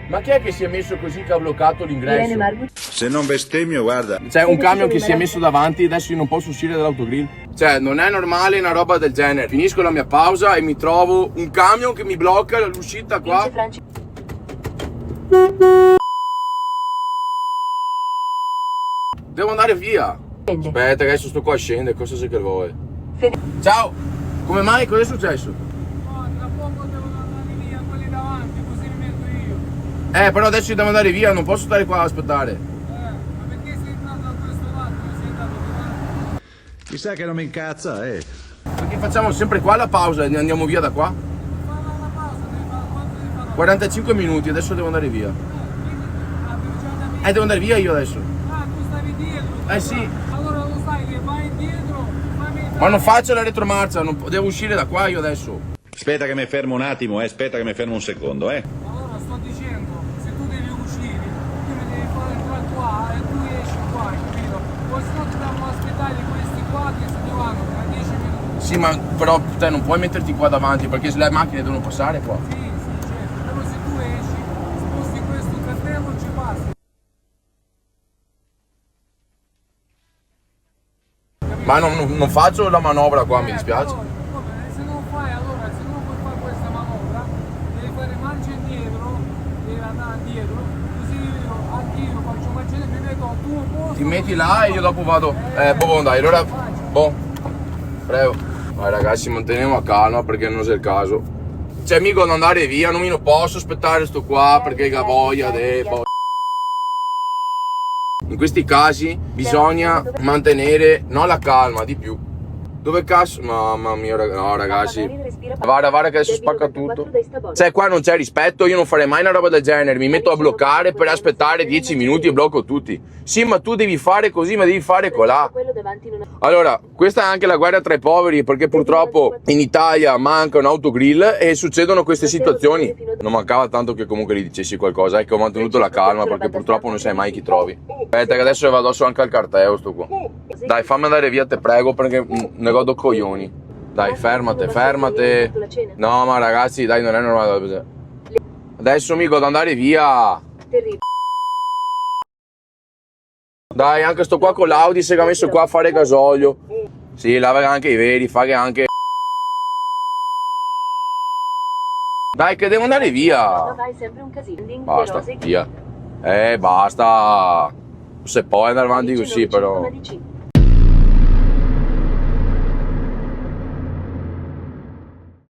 Ma chi è che si è messo così che ha bloccato l'ingresso? Se non bestemmio, guarda. C'è un camion che si è messo davanti, adesso io non posso uscire dall'autogrill. Cioè, non è normale una roba del genere. Finisco la mia pausa e mi trovo un camion che mi blocca l'uscita qua. Devo andare via. Aspetta, adesso sto qua a scendere, cosa sei che vuoi? Ciao! Come mai? Cosa è successo? No, tra poco devono andare via quelli davanti, così li metto io. Però adesso io devo andare via, non posso stare qua ad aspettare. Ma perché sei entrato da questo lato? Non sei andato di là? Chissà che non mi incazza, eh. Perché facciamo sempre qua la pausa e andiamo via da qua? Falla una pausa, devi fare quanto devi fare? 45 minuti, adesso devo andare via. Devo andare via io adesso. Ah, tu stavi dietro? Sì. Allora lo sai che vai indietro, fammi entrare. Ma non faccio la retromarcia, devo uscire da qua io adesso. Aspetta che mi fermo un attimo, aspetta che mi fermo un secondo, Allora sto dicendo, se tu devi uscire, tu mi devi fare entrare qua e tu esci qua, capito? Poi se no dobbiamo aspettare questi qua che se ne vanno tra 10 minuti. Sì, ma però te non puoi metterti qua davanti perché se le macchine devono passare qua. Sì, certo, però se tu esci, sposti questo cartello ci passi. Ma non faccio la manovra qua, mi dispiace. Allora, se non fai, allora, se non puoi fare questa manovra, devi fare marcia indietro, devi andare indietro, così anch'io faccio marcia indietro, mi metto al tuo posto. Ti metti là e io dopo vado. Boh, dai, allora. Boh. Prego. Vai ragazzi, manteniamo calma perché non è il caso. Cioè, mica non andare via, non mi posso aspettare sto qua perché ha voglia In questi casi bisogna mantenere non la calma, di più. Dove cazzo? Mamma mia, no ragazzi. Guarda che adesso spacca tutto. Cioè qua non c'è rispetto, io non farei mai una roba del genere. Mi metto a bloccare per aspettare 10 minuti e blocco tutti. Sì, ma tu devi fare così, ma devi fare colà. Allora, questa è anche la guerra tra i poveri, perché purtroppo in Italia manca un autogrill e succedono queste situazioni. Non mancava tanto che comunque gli dicessi qualcosa, che ho mantenuto la calma perché purtroppo non sai mai chi trovi. Aspetta che adesso vado addosso anche al carteo sto qua. Dai, fammi andare via, te prego, perché ne godo coglioni. Dai, fermate. No, ma ragazzi, dai, non è normale. Adesso mi godo andare via. Dai, anche sto qua con l'Audi si è messo qua a fare gasolio. Sì, lava anche i veri, fa che anche... Dai, che devo andare via. Basta, via. Basta. Se puoi andare avanti così, però...